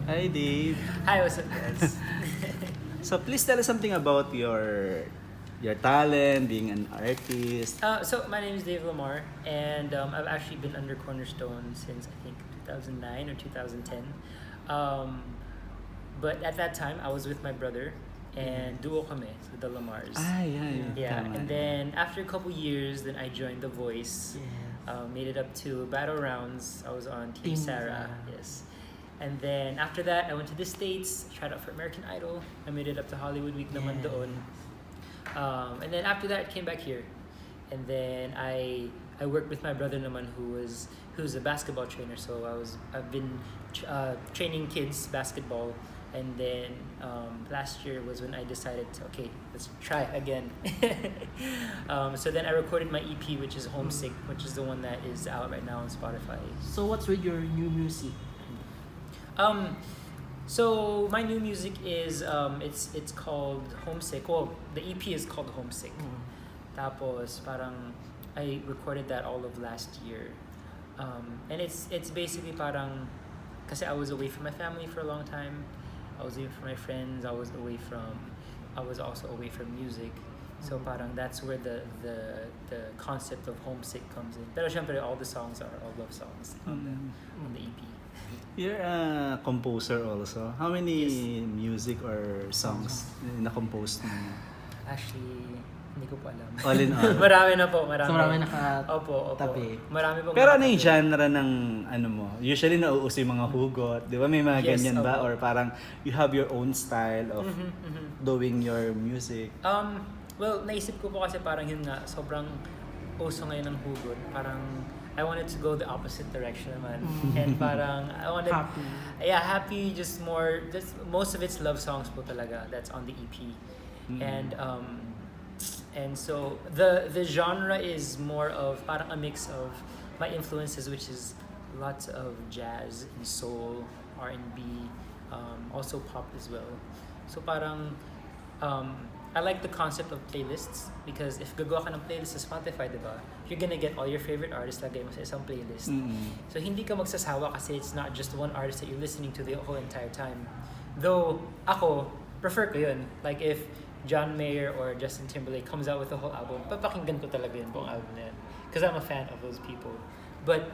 Hi, Dave. Hi, what's up, guys? So please tell us something about your talent, being an artist. So my name is Dave Lamar, and I've actually been under Cornerstone since I think 2009 or 2010. Um, but at that time, I was with my brother, and duo kami with the Lamars. Yeah, Tama. and then after a couple years, then I joined The Voice. Made it up to battle rounds. I was on Team Sarah. Yes. And then after that, I went to the States, tried out for American Idol. I made it up to Hollywood Week naman doon. And then after that, I came back here. And then I worked with my brother naman who's a basketball trainer. So I've been training kids basketball. And then last year was when I decided to, okay, let's try again. So then I recorded my EP, which is Homesick, which is the one that is out right now on Spotify. So what's with your new music? So my new music is it's called Homesick. Well, the EP is called Homesick. Tapos parang I recorded that all of last year. And it's basically parang kasi I was away from my family for a long time. I was away from my friends. I was also away from music. So parang that's where the concept of Homesick comes in. Pero syempre all the songs are all love songs on the EP. You're a composer also. How many music or songs na-compose mo? Actually, hindi ko po alam. All in all. Marami na po, marami. So marami nakatabi. Opo. Marami po. Pero ano yung genre ng ano mo? Usually nauuso yung mga hugot. Di ba may mga Yes, ganyan ba? opo. Or parang you have your own style of doing your music? Well, naisip ko po kasi parang yun nga, sobrang uso ngayon ng hugot. Parang I wanted to go the opposite direction naman. And parang I wanted Happy. Yeah, happy, just most of it's love songs po talaga that's on the EP. And so the genre is more of parang a mix of my influences, which is lots of jazz and soul, R&B, also pop as well. So parang I like the concept of playlists because if gagawa ka ng playlist sa Spotify, diba, you're gonna get all your favorite artists lagay mo sa isang playlist. So hindi ka magsasawa kasi it's not just one artist that you're listening to the whole entire time. Though ako, prefer ko yun. Like if John Mayer or Justin Timberlake comes out with a whole album, papakinggan ko talaga yun buong album na yun. Because I'm a fan of those people. But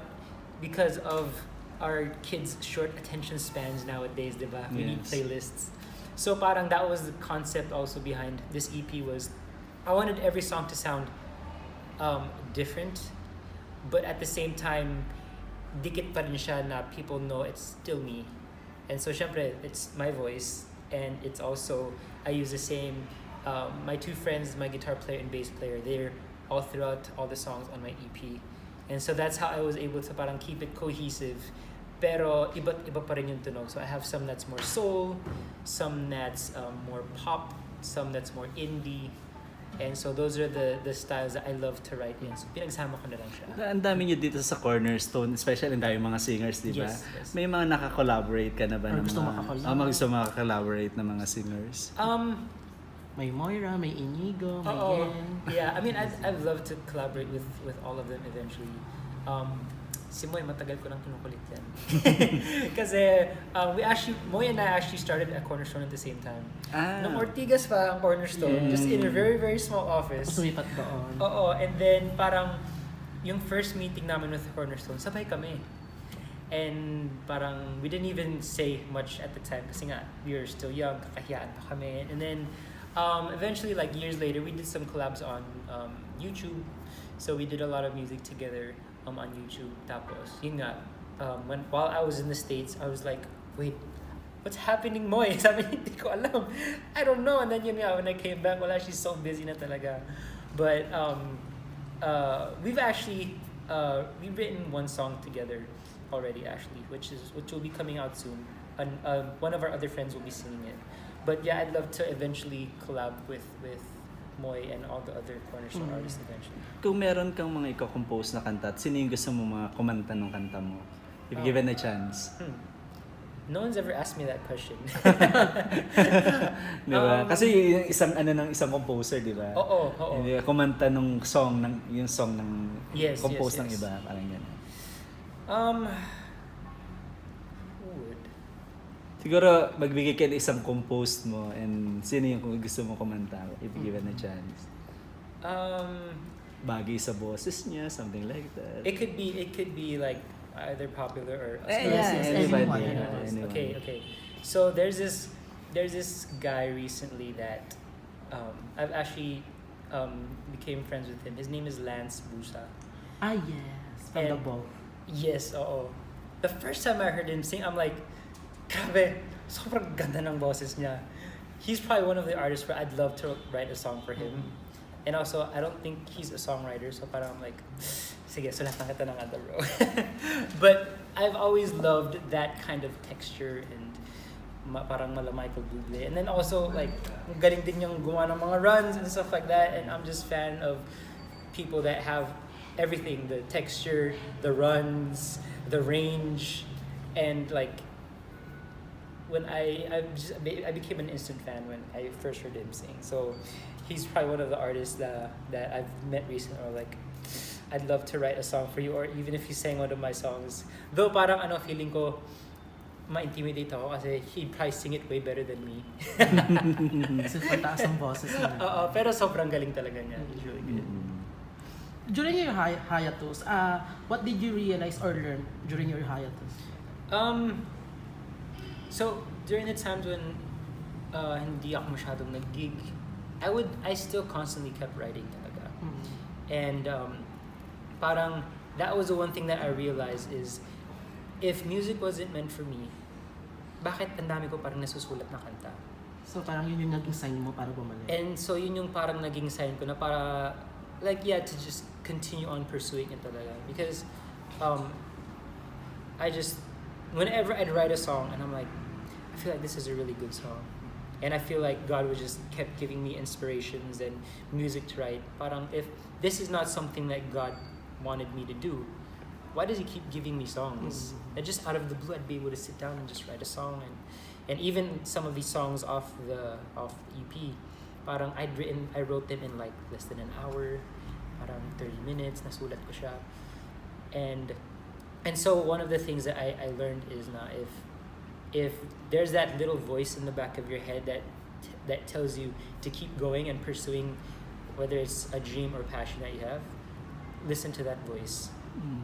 because of our kids' short attention spans nowadays, diba, we need playlists. So parang that was the concept also behind this EP was I wanted every song to sound different, but at the same time, dikit pa rin siya na people know it's still me. And so syempre, it's my voice and it's also, I use the same, my two friends, my guitar player and bass player, they're all throughout all the songs on my EP. And so that's how I was able to parang keep it cohesive. Pero iba pa rin yung tunog. So I have some that's more soul, some that's more pop, some that's more indie. And so those are the styles that I love to write in. So pinagsama ko na lang siya. Ang dami nyo dito sa Cornerstone, especially ang dami mga singers, di ba? Yes. May mga naka-collaborate ka na ba? Or gusto gusto maka-collaborate ng mga singers? May Moira, may Inigo, may Yen. Yeah, I mean, I'd love to collaborate with all of them eventually. Si Moy, matagal ko nang kinukulit yan. Kasi Moy and I actually started at Cornerstone at the same time. Nung Ortigas pa ang Cornerstone, just in a very, very small office. Sumipat doon. Oo, and then parang yung first meeting namin with Cornerstone, sabay kami. And parang we didn't even say much at the time kasi nga, we were still young, kakahiyaan pa kami. And then eventually, like years later, we did some collabs on YouTube. So we did a lot of music together on YouTube. Tapos, yun nga, while I was in the States, I was like, wait, what's happening, Moy? Sabi, hindi ko alam. I don't know. And then yun nga, when I came back, wala, she's so busy na talaga. But we've written one song together already, actually, which will be coming out soon. And one of our other friends will be singing it. But yeah, I'd love to eventually collab with Moy and all the other Cornerstone artists eventually. Kung meron kang mga iko-compose na kanta, sino yung gusto mo mga kumanta ng kanta mo? If given a chance. No one's ever asked me that question. Di ba? Kasi yung isang composer, di ba? Oo. Hindi kumanta yung song ng Yes, compose yes. ng iba, parang gano'n. Who would? Siguro, magbigay ka ng isang composed mo and sino yung kung gusto mo kumanta if given a chance. Bagay sa boses niya, something like that. It could be like either popular or Anybody. anyone. Okay. So there's this guy recently that I've actually became friends with him. His name is Lance Busa. Ah, yes. From the And- ball. Yes, oo. The first time I heard him sing, I'm like, grabe, sobrang ganda ng boses niya. He's probably one of the artists where I'd love to write a song for him. And also, I don't think he's a songwriter, so parang I'm like, sige, sulat na kita ng kanta, bro. But I've always loved that kind of texture and parang mala Michael Bublé. And then also, like, galing din yung gumawa ng mga runs and stuff like that. And I'm just fan of people that have everything, the texture, the runs, the range, and like when I became an instant fan when I first heard him sing. So he's probably one of the artists that I've met recently, or like I'd love to write a song for you, or even if he sang one of my songs. Though parang feeling ko ma-intimidate ako kasi he'd probably sing it way better than me. Kasi pantaas ang boses niya. Oo, pero sobrang galing talaga niya. He's really good. During your hiatus, what did you realize or learn during your hiatus? So during the times when hindi ako masyadong nag-gig, I still constantly kept writing talaga. And parang that was the one thing that I realized is if music wasn't meant for me, bakit ang dami ko parang nasusulat na kanta? So parang yun yung naging sign mo para bumalik. And so yun yung parang naging sign ko na para like to just continue on pursuing it talaga. Because I just whenever I'd write a song and I'm like, I feel like this is a really good song. And I feel like God was just kept giving me inspirations and music to write. Parang if this is not something that God wanted me to do, why does He keep giving me songs? And just out of the blue, I'd be able to sit down and just write a song. And even some of these songs off the EP, parang I wrote them in like less than an hour, parang 30 minutes, nasulat ko siya. And so one of the things that I learned is na if there's that little voice in the back of your head that tells you to keep going and pursuing whether it's a dream or passion that you have, listen to that voice.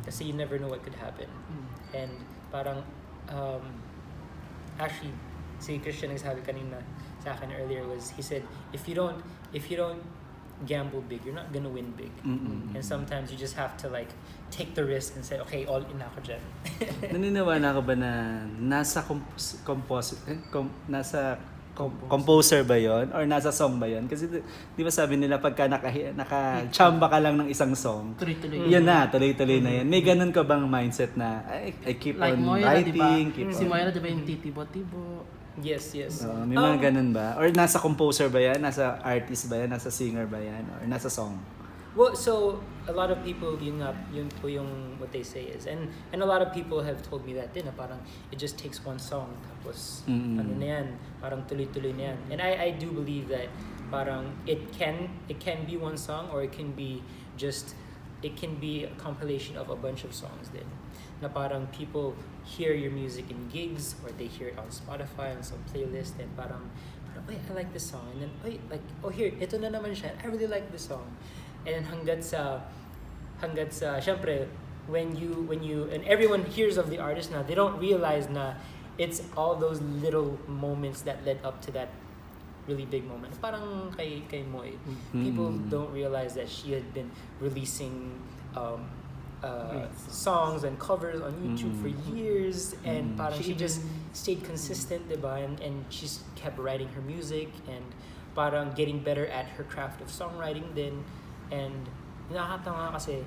Kasi you never know what could happen. And parang actually si Christian nagsabi kanina sa akin earlier was he said if you don't gamble big, you're not gonna win big. And sometimes you just have to like take the risk and say, okay, all in ako dyan. Naniniwala ka ba na nasa composer ba yon or nasa song ba yon? Kasi di ba sabi nila pagka nakachamba ka lang ng isang song, Tuloy-tuloy. yan na, tuloy-tuloy na yan. May ganun ka bang mindset na I keep Like on Moira, writing, diba? keep Si on... Moira, diba yung titibo-tibo? Yes. May mga ganun ba? Or nasa composer ba yan? Nasa artist ba yan? Nasa singer ba yan? Or nasa song? Well, so a lot of people yun po yung what they say is and a lot of people have told me that din na parang it just takes one song tapos ano na yan, parang tuloy-tuloy na yan. And I do believe that parang it can be one song or it can be a compilation of a bunch of songs din. Na parang people hear your music in gigs or they hear it on Spotify on some playlist and parang wait, I like this song, and then wait, like here, ito na naman siya, I really like this song. And hanggat sa syempre when you and everyone hears of the artist now, they don't realize na it's all those little moments that led up to that really big moment. Parang kay Moy, people don't realize that she had been releasing songs and covers on YouTube for years, and parang she just stayed consistent, diba? And she's kept writing her music and parang getting better at her craft of songwriting din. And nakakatawa kasi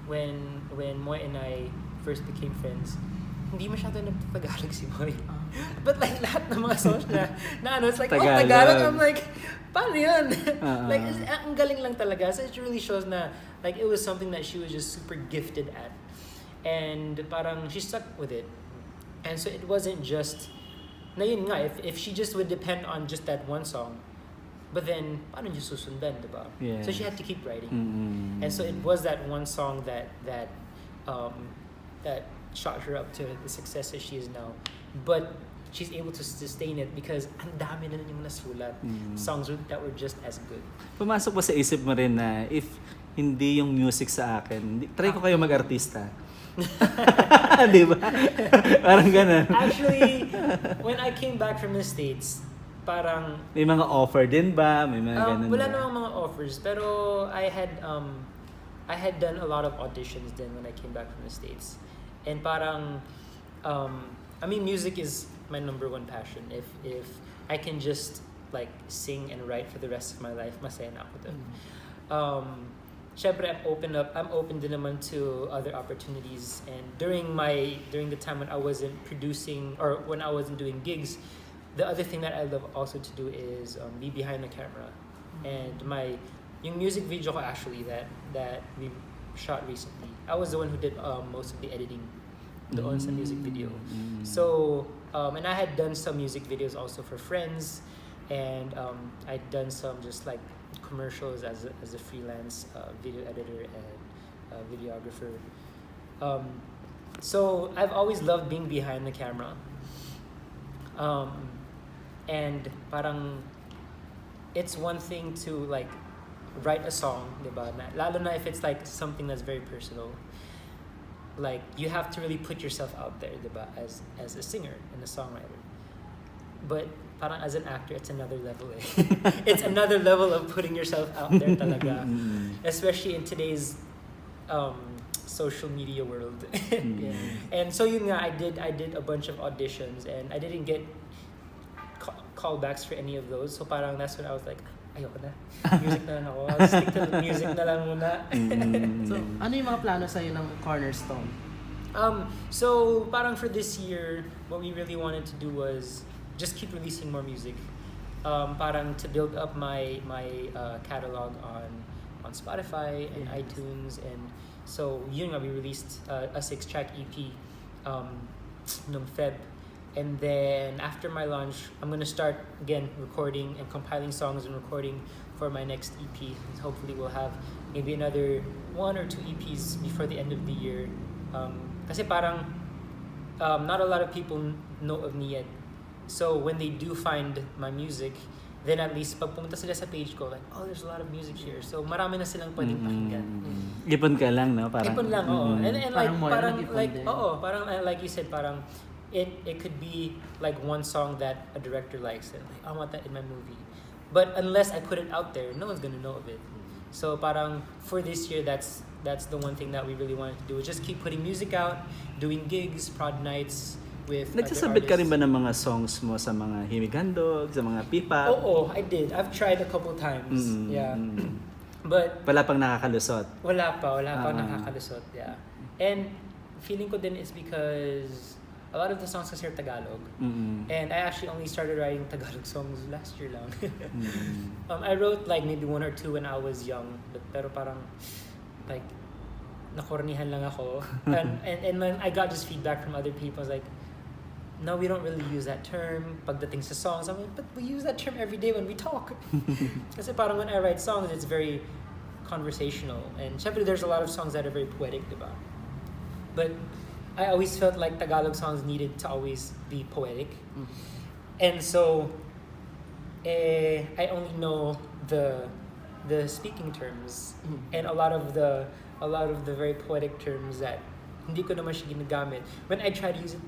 when Moy and I first became friends, hindi masyado nagtagalog si Moy. But like lahat ng mga songs na it's like Tagalog. I'm like, paano yan? Like ang galing lang talaga. So it really shows na like it was something that she was just super gifted at. And parang she stuck with it. And so it wasn't just na yun nga, if she just would depend on just that one song, but then, paano niyo susundan, diba? Yeah. So she had to keep writing. And so it was that one song that shot her up to the success that she is now. But she's able to sustain it because ang dami na yung nasulat. Songs that were just as good. Pumasok ba sa isip mo rin na if hindi yung music sa akin, try ko kayo mag-artista. Di ba? Parang ganun. Actually, when I came back from the States, parang May mga offer din ba? May mga ganun wala ba? namang mga offers, pero I had done a lot of auditions then when I came back from the States. And parang I mean, music is my number one passion. If I can just like sing and write for the rest of my life, masaya na ako dun. Syempre, I'm open din naman to other opportunities. And during the time when I wasn't producing or when I wasn't doing gigs, the other thing that I love also to do is be behind the camera. And yung music video ko actually that we shot recently, I was the one who did most of the editing doon sa music video. So and I had done some music videos also for friends, and I'd done some just like commercials as a freelance video editor and videographer. So I've always loved being behind the camera. And parang it's one thing to like write a song, diba? Lalo na if it's like something that's very personal. Like you have to really put yourself out there, diba? As a singer and a songwriter. But parang as an actor, it's another level. It's another level of putting yourself out there talaga. Especially in today's social media world. And so yun nga, I did a bunch of auditions and I didn't get callbacks for any of those. So parang that's when I was like, ayoko na. Music na lang ako. I'll stick to the music na lang muna. So, ano yung mga plano sa'yo ng Cornerstone? So parang for this year, what we really wanted to do was just keep releasing more music. Parang to build up my catalog on Spotify and iTunes, and so yun nga, we released a 6-track EP noong Feb. And then after my launch, I'm gonna start again recording and compiling songs and recording for my next EP. And hopefully we'll have maybe another 1 or 2 EPs before the end of the year. Kasi parang not a lot of people know of me yet. So when they do find my music, then at least pag pumunta sila sa page ko, like, oh, there's a lot of music here. So marami na silang pwedeng pakinggan. Ipon ka lang, no? Parang, Ipon lang, oo. And like, Parang parang like you said, parang it could be like one song that a director likes and like, I want that in my movie. But unless I put it out there, no one's gonna know of it. So parang for this year, that's the one thing that we really wanted to do, is just keep putting music out, doing gigs, prod nights with Nagsasabit ka other rin ba artists. ng mga songs mo sa mga himigandog, sa mga pipa? Oo, I did. I've tried a couple times. Yeah. But Wala pang nakakalusot. wala pa nakakalusot. Yeah. And feeling ko din is because a lot of the songs kasi are Tagalog. And I actually only started writing Tagalog songs last year lang. I wrote like maybe 1 or 2 when I was young, pero parang like nakornihan lang ako. And then I got just feedback from other people. I was like, no, we don't really use that term pagdating sa songs. I'm like, but we use that term every day when we talk. Kasi parang when I write songs, it's very conversational. And syempre there's a lot of songs that are very poetic, diba? But I always felt like Tagalog songs needed to always be poetic. And so I only know the speaking terms and a lot of the very poetic terms that hindi ko naman siya ginagamit. When I try to use it,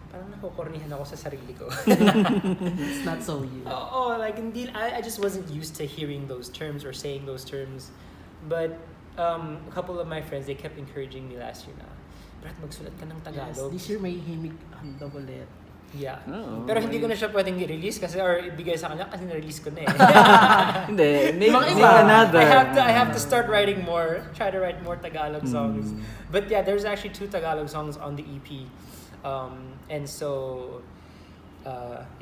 parang nakukornihan ako sa sarili ko. It's not so you. Like hindi, I just wasn't used to hearing those terms or saying those terms. But a couple of my friends, they kept encouraging me last year na, Brad, magsulat ka ng Yes, Tagalog. this year may himig handog ulit. Yeah. Oh, Pero hindi ko na siya pwedeng i-release kasi or ibigay sa kanya kasi na-release ko na eh. Hindi, make Mga make iba, another. I have to start writing more, try to write more Tagalog songs. But yeah, there's actually 2 Tagalog songs on the EP. And so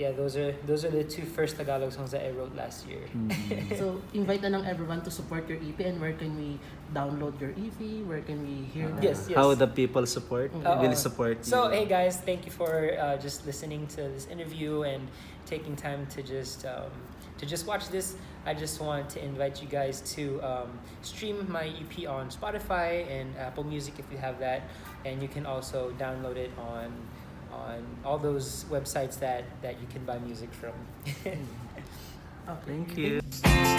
yeah, those are the 2 first Tagalog songs that I wrote last year. So, invite na lang everyone to support your EP, and where can we download your EP? Where can we hear that? Yes. How the people support, will support you. So hey guys, thank you for just listening to this interview and taking time to just watch this. I just want to invite you guys to stream my EP on Spotify and Apple Music if you have that, and you can also download it on all those websites that you can buy music from. Okay. Thank you.